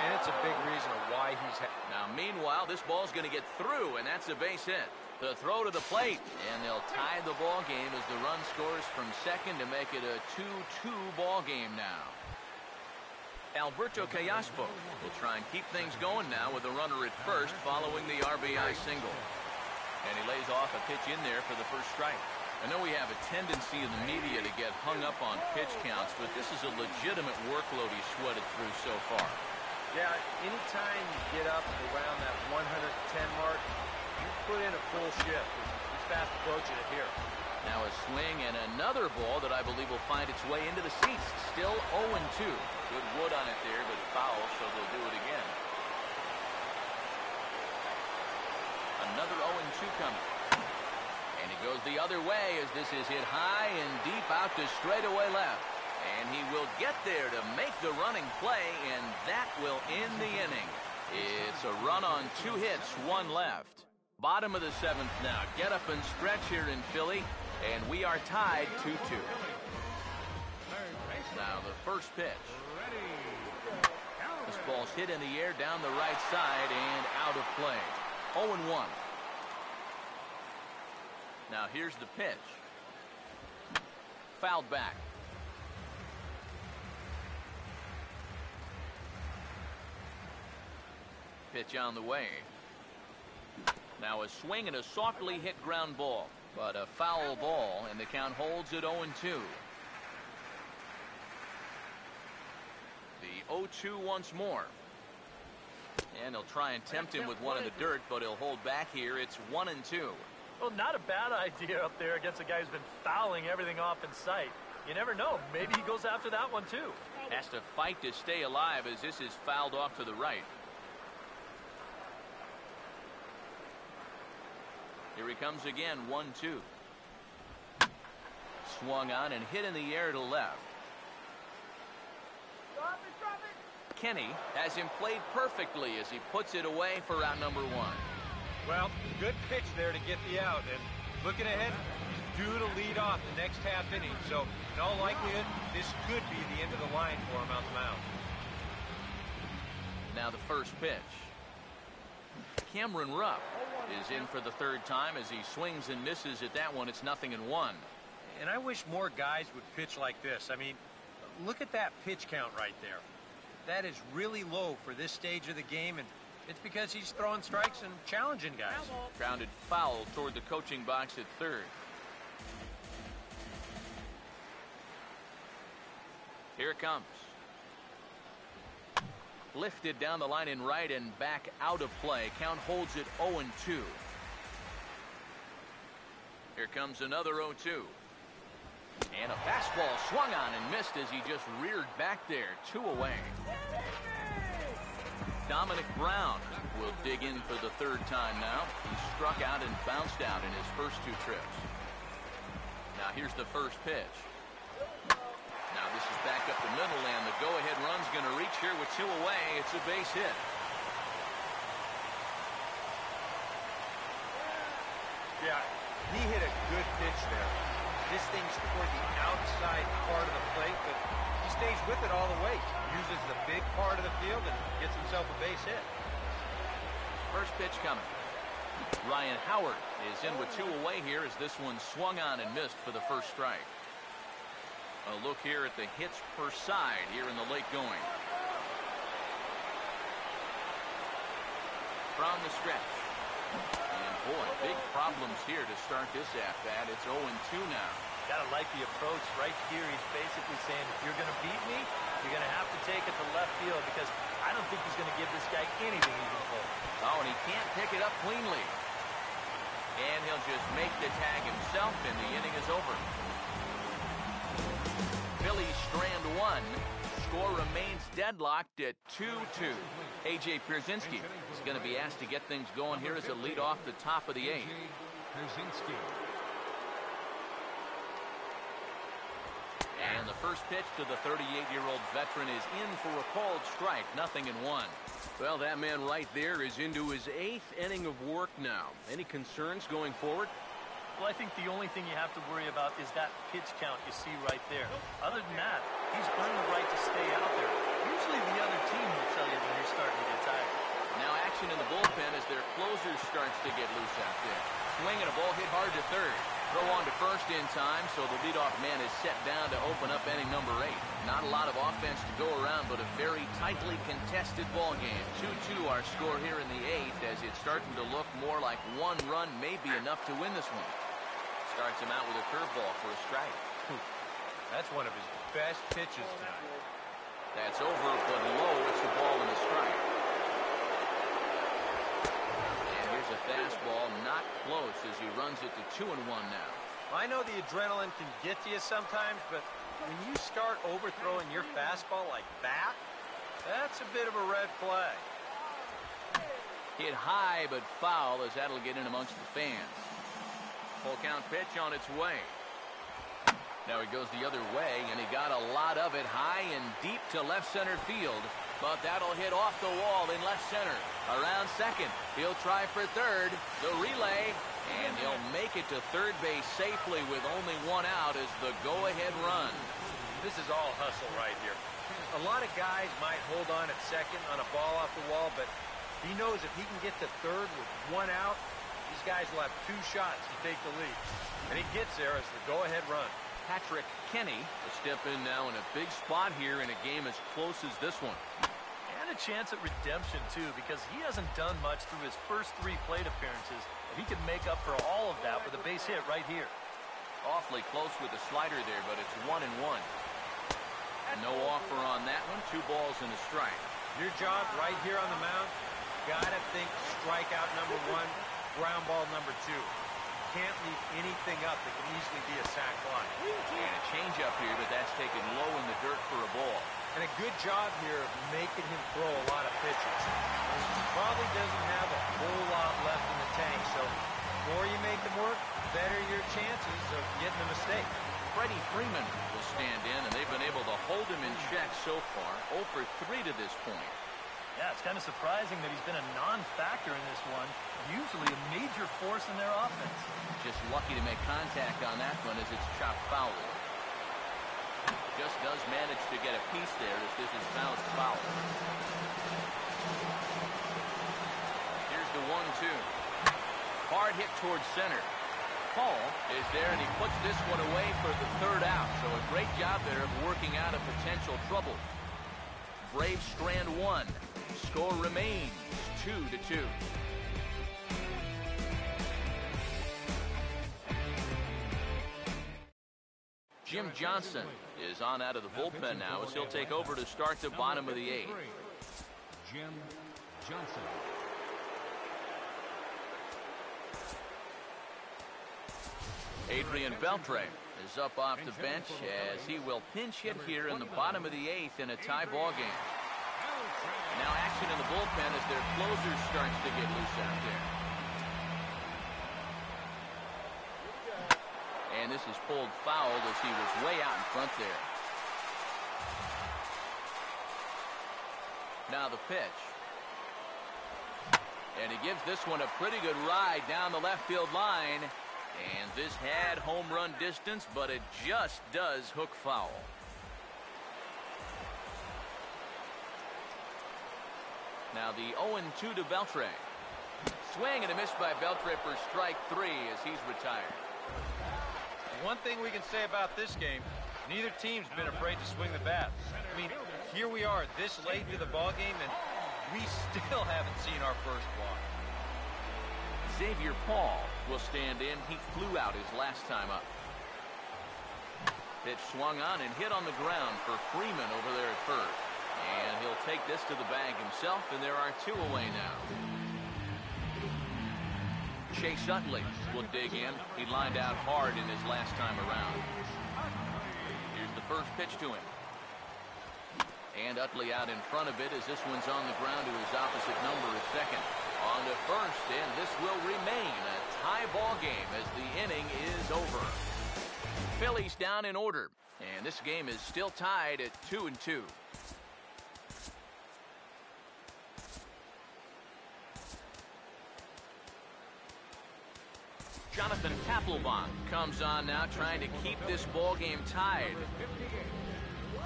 And it's a big reason of why he's... Now, meanwhile, this ball's going to get through, and that's a base hit. The throw to the plate, and they'll tie the ball game as the run scores from second to make it a 2-2 ball game now. Alberto Callaspo will try and keep things going now with a runner at first following the RBI single. And he lays off a pitch in there for the first strike. I know we have a tendency in the media to get hung up on pitch counts, but this is a legitimate workload he sweated through so far. Yeah, anytime you get up around that 110 mark, you put in a full shift. He's fast approaching it here. Now a swing and another ball that I believe will find its way into the seats. Still 0-2. Good wood on it there, but foul, so they'll do it again. Another 0-2 coming. And it goes the other way as this is hit high and deep out to straightaway left. And he will get there to make the running play, and that will end the inning. It's a run on 2 hits, 1 left. Bottom of the 7th now. Get up and stretch here in Philly, and we are tied 2-2. Now the first pitch. This ball's hit in the air down the right side and out of play. 0-1. Now here's the pitch. Fouled back. Pitch on the way. Now a swing and a softly hit ground ball, but a foul ball, and the count holds at 0-2. The 0-2 once more. And he'll try and tempt him with one in the dirt, but he'll hold back here. It's 1-2. Well, not a bad idea up there against a guy who's been fouling everything off in sight. You never know. Maybe he goes after that one, too. Has to fight to stay alive as this is fouled off to the right. Here he comes again, 1-2. Swung on and hit in the air to left. Drop it. Kenny has him played perfectly as he puts it away for out number 1. Well, good pitch there to get the out, and looking ahead, he's due to lead off the next half inning, so in all likelihood, this could be the end of the line for him out the mound. Now the first pitch. Cameron Rupp is in for the 3rd time as he swings and misses at that one. It's 0-1. And I wish more guys would pitch like this. I mean, look at that pitch count right there. That is really low for this stage of the game, and it's because he's throwing strikes and challenging guys. Grounded foul toward the coaching box at 3rd. Here it comes. Lifted down the line in right and back out of play. Count holds it 0-2. Here comes another 0-2. And a fastball swung on and missed as he just reared back there. 2 away. Dominic Brown will dig in for the 3rd time now. He struck out and bounced out in his first 2 trips. Now here's the first pitch. Now this is back up the middle, and the go-ahead run's going to reach here with 2 away. It's a base hit. Yeah, he hit a good pitch there. This thing's toward the outside part of the plate, but he stays with it all the way. Uses the big part of the field and gets himself a base hit. First pitch coming. Ryan Howard is in with 2 away here as this one swung on and missed for the first strike. A look here at the hits per side here in the late going. From the stretch. And boy, big problems here to start this at-bat. It's 0-2 now. Gotta like the approach right here. He's basically saying, if you're going to beat me, you're going to have to take it to left field because I don't think he's going to give this guy anything even close. Oh, and he can't pick it up cleanly. And he'll just make the tag himself, and the inning is over. Phillies strand one. Score remains deadlocked at 2-2. A.J. Pierzynski is going to be asked to get things going here as a lead off the top of the eighth. And the first pitch to the 38-year-old veteran is in for a called strike, 0-1. Well, that man right there is into his 8th inning of work now. Any concerns going forward? Well, I think the only thing you have to worry about is that pitch count you see right there. Other than that, he's earned the right to stay out there. Usually the other team will tell you when you're starting to get tired. Now action in the bullpen as their closer starts to get loose out there. Swing and a ball hit hard to third. Throw on to first in time, so the leadoff man is set down to open up inning number 8. Not a lot of offense to go around, but a very tightly contested ball game. 2-2 our score here in the 8th as it's starting to look more like one run may be enough to win this one. Starts him out with a curveball for a strike. That's one of his best pitches tonight. That's over, but low. It's a ball and a strike. And here's a fastball, not close as he runs it to 2-1 now. I know the adrenaline can get to you sometimes, but when you start overthrowing your fastball like that, that's a bit of a red flag. Hit high but foul as that'll get in amongst the fans. Full count pitch on its way. Now he goes the other way, and he got a lot of it high and deep to left center field. But that'll hit off the wall in left center. Around second. He'll try for third. The relay. And he'll make it to third base safely with only one out as the go-ahead run. This is all hustle right here. A lot of guys might hold on at second on a ball off the wall, but he knows if he can get to third with one out, these guys will have 2 shots to take the lead. And he gets there as the go-ahead run. Patrick Kenny will step in now in a big spot here in a game as close as this one. And a chance at redemption, too, because he hasn't done much through his first 3 plate appearances. He could make up for all of that with a base hit right here. Awfully close with the slider there, but it's 1-1. No offer on that one. 2 balls and a strike. Your job right here on the mound, gotta think strikeout number 1, ground ball number 2. Can't leave anything up that can easily be a sac fly. And a changeup here, but that's taken low in the dirt for a ball. And a good job here of making him throw a lot of pitches. He probably doesn't have a whole lot left in the tank, so the more you make them work, the better your chances of getting a mistake. Freddie Freeman will stand in, and they've been able to hold him in check so far. 0 for 3 to this point. Yeah, it's kind of surprising that he's been a non-factor in this one. Usually a major force in their offense. Just lucky to make contact on that one as it's chopped foul. Just does manage to get a piece there as this is bounced foul. Here's the 1-2. Hard hit towards center. Paul is there, and he puts this one away for the 3rd out. So a great job there of working out a potential trouble. Braves strand 1. Score remains 2-2. Jim Johnson is on out of the bullpen now as he'll take over to start the bottom of the 8th. Jim Johnson. Adrian Beltre is up off the bench as he will pinch hit here in the bottom of the 8th in a tie ball game. Now action in the bullpen as their closer starts to get loose out there. And this is pulled foul as he was way out in front there. Now the pitch. And he gives this one a pretty good ride down the left field line. And this had home run distance, but it just does hook foul. Now the 0-2 to Beltre. Swing and a miss by Beltre for strike 3 as he's retired. One thing we can say about this game, neither team's been afraid to swing the bat. I mean, here we are this late to the ball game, and we still haven't seen our first walk. Xavier Paul will stand in. He flew out his last time up. Pitch swung on and hit on the ground for Freeman over there at first. And he'll take this to the bag himself, and there are 2 away now. Chase Utley will dig in. He lined out hard in his last time around. Here's the first pitch to him. And Utley out in front of it as this one's on the ground to his opposite number at second. On to first, and this will remain a tie ball game as the inning is over. Phillies down in order, and this game is still tied at 2-2. Jonathan Papelbon comes on now, trying to keep this ball game tied.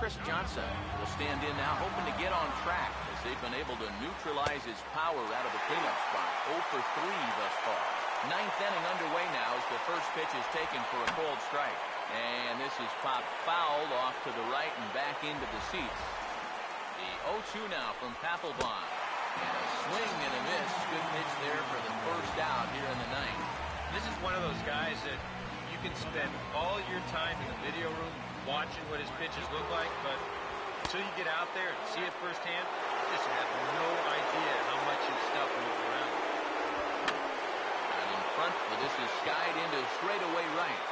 Chris Johnson will stand in now, hoping to get on track as they've been able to neutralize his power out of the cleanup spot. 0 for 3 thus far. 9th inning underway now as the first pitch is taken for a called strike. And this is popped foul off to the right and back into the seats. The 0-2 now from Papelbon. And a swing and a miss. Good pitch there for the first out here in the 9th. This is one of those guys that you can spend all your time in the video room watching what his pitches look like, but until you get out there and see it firsthand, you just have no idea how much his stuff moves around. And in front, but this is skied into straightaway right.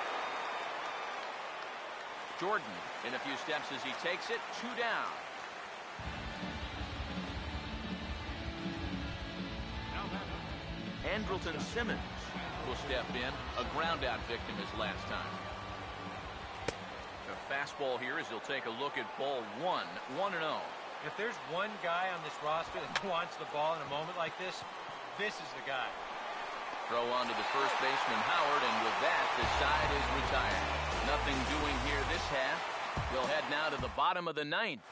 Jordan in a few steps as he takes it. 2 down. Andrelton Simmons will step in. A ground out victim his last time. The fastball here as he'll take a look at ball 1. 1-0. If there's one guy on this roster that wants the ball in a moment like this is the guy. Throw on to the first baseman Howard, and with that, the side is retired. Nothing doing here this half. We'll head now to the bottom of the 9th,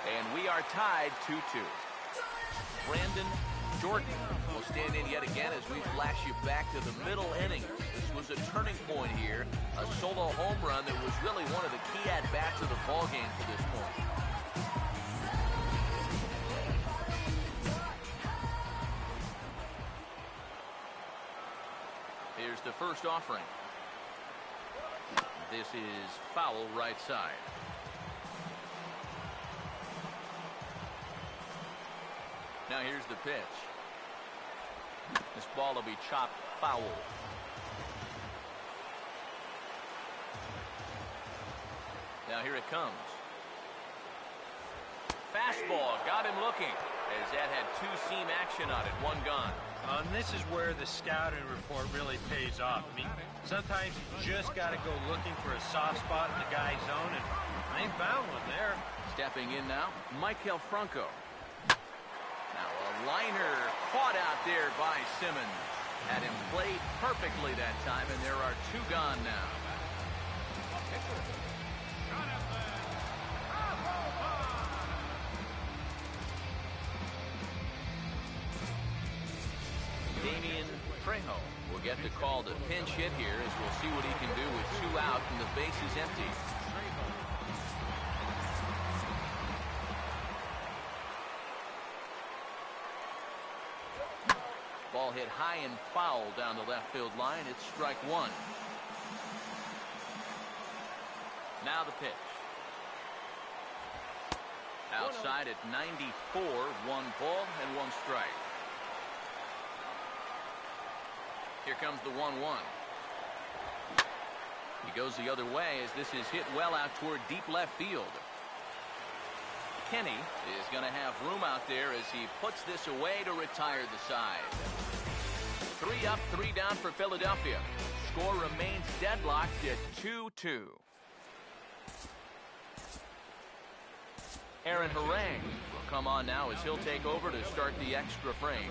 and we are tied 2-2. Brandon Jordan will stand in yet again as we flash you back to the middle innings. This was a turning point here, a solo home run that was really one of the key at-bats of the ballgame to this point. Here's the first offering. This is foul right side. Now here's the pitch. This ball will be chopped foul. Now here it comes. Fastball got him looking as that had 2-seam action on it. 1 gone. And this is where the scouting report really pays off. I mean, sometimes you just got to go looking for a soft spot in the guy's zone, and they found one there. Stepping in now, Michael Franco. Now a liner caught out there by Simmons. Had him played perfectly that time, and there are 2 gone now. Damian Trejo will get the call to pinch hit here as we'll see what he can do with 2 out and the base is empty. Ball hit high and foul down the left field line. It's strike 1. Now the pitch. Outside at 94, 1 ball and 1 strike. Here comes the 1-1. He goes the other way as this is hit well out toward deep left field. Kenny is going to have room out there as he puts this away to retire the side. 3 up, 3 down for Philadelphia. Score remains deadlocked at 2-2. Aaron Harang will come on now as he'll take over to start the extra frame.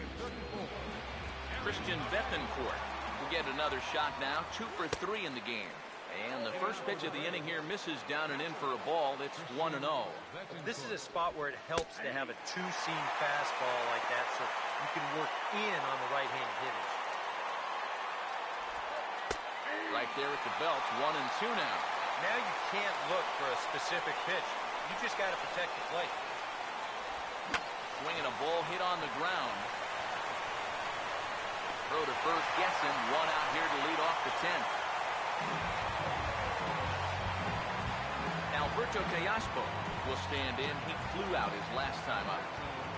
Christian Bethencourt will get another shot now. 2 for 3 in the game. And the first pitch of the inning here misses down and in for a ball. It's 1-0. This is a spot where it helps to have a 2-seam fastball like that so you can work in on the right-handed hitters. Right there at the belt. 1-2 now. Now you can't look for a specific pitch. You just got to protect the plate. Swinging a ball hit on the ground. Throw to first, gets him. 1 out here to lead off the 10th. will stand in. He flew out his last time up.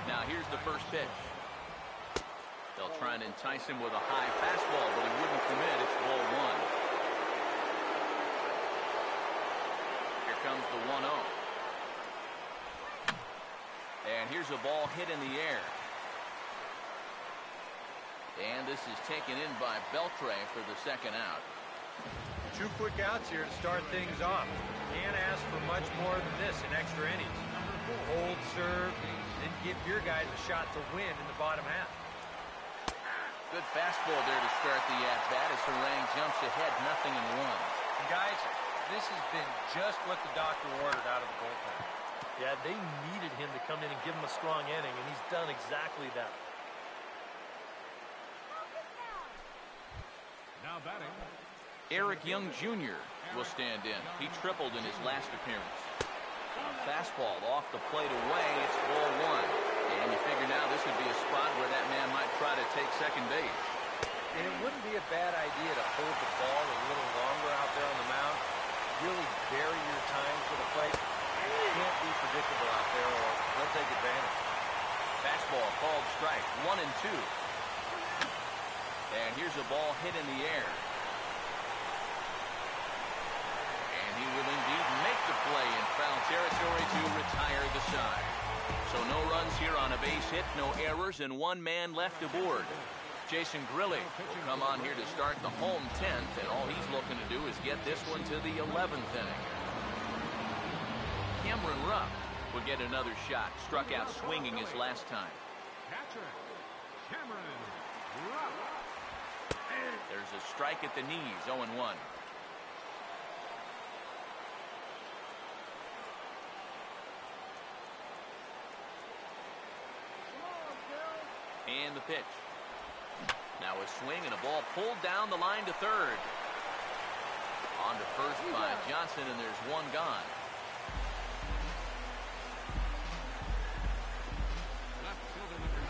Now here's the first pitch. They'll try and entice him with a high fastball, but he wouldn't commit. It's ball one. Here comes the 1-0. And here's a ball hit in the air. And this is taken in by Beltre for the second out. 2 quick outs here to start things off. Can't ask for much more than this in extra innings. Hold, serve, and give your guys a shot to win in the bottom half. Good fastball there to start the at-bat as Harang jumps ahead 0-1. And guys, this has been just what the doctor ordered out of the bullpen. Yeah, they needed him to come in and give him a strong inning, and he's done exactly that. Now batting. Eric Young Jr. will stand in. He tripled in his last appearance. Fastball off the plate away. It's ball one. And you figure now this would be a spot where that man might try to take second base. And it wouldn't be a bad idea to hold the ball a little longer out there on the mound. Really vary your time for the plate. You can't be predictable out there or they'll take advantage. Fastball called strike. 1-2. And here's a ball hit in the air. And he will indeed make the play in foul territory to retire the side. So no runs here on a base hit, no errors, and 1 man left aboard. Jason Grilli will come on here to start the home 10th, and all he's looking to do is get this one to the 11th inning. Cameron Rupp will get another shot. Struck out swinging his last time. Catcher, Cameron Rupp. There's a strike at the knees, 0-1. And the pitch. Now a swing and a ball pulled down the line to third. On to first by Johnson, and there's 1 gone. Left fielder number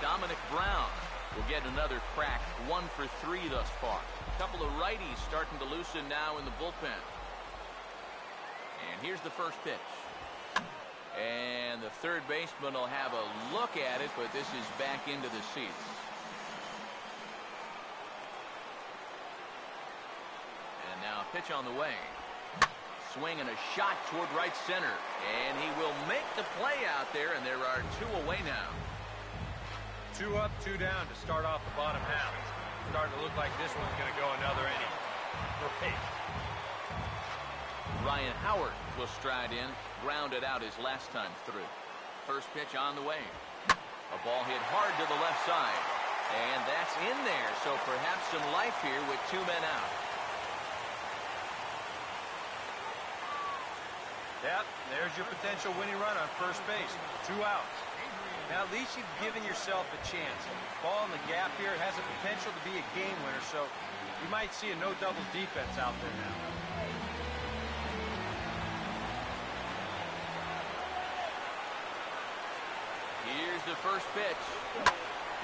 9. Dominic Brown will get another crack. 1 for 3 thus far. A couple of righties starting to loosen now in the bullpen. And here's the first pitch. And the third baseman will have a look at it, but this is back into the seats. And now a pitch on the way. Swing and a shot toward right center. And he will make the play out there, and there are 2 away now. 2 up, 2 down to start off the bottom half. Starting to look like this one's going to go another inning. Great. Ryan Howard will stride in, grounded out his last time through. First pitch on the way. A ball hit hard to the left side. And that's in there, so perhaps some life here with 2 men out. Yep, there's your potential winning run on first base. 2 outs. Now at least you've given yourself a chance. Ball in the gap here has the potential to be a game winner, so you might see a no doubles defense out there now. Here's the first pitch.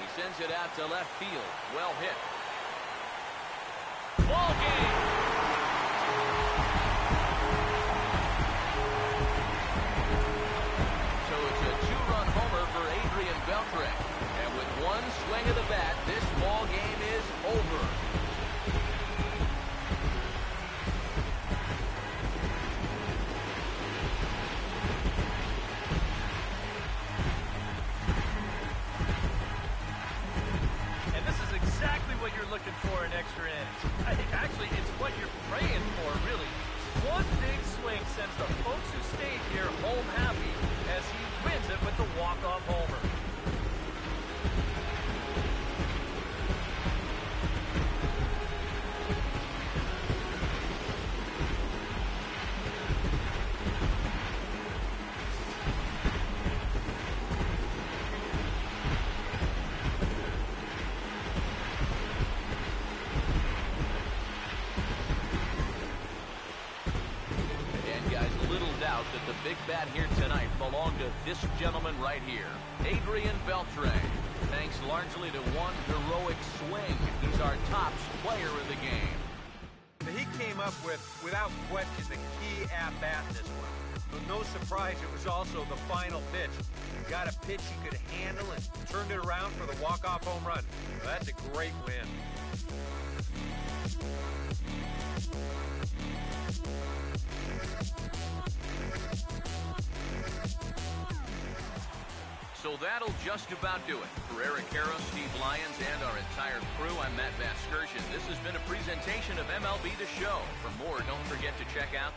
He sends it out to left field. Well hit. Ball game. So it's a 2-run homer for Adrian Beltre. And with 1 swing of the bat, this ball game is over. Looking for an extra innings. I think actually it's what you're praying for, really. 1 big swing sends the folks who stayed here home happy as he wins it with the walk-off homer. That the big bat here tonight belonged to this gentleman right here, Adrian Beltre. Thanks largely to 1 heroic swing, he's our top player of the game. He came up with, without question, the key at-bat in this one. But no surprise, it was also the final pitch. He got a pitch he could handle and turned it around for the walk-off home run. Well, that's a great win. So that'll just about do it. For Eric Harrow, Steve Lyons, and our entire crew, I'm Matt Vasgersian. This has been a presentation of MLB The Show. For more, don't forget to check out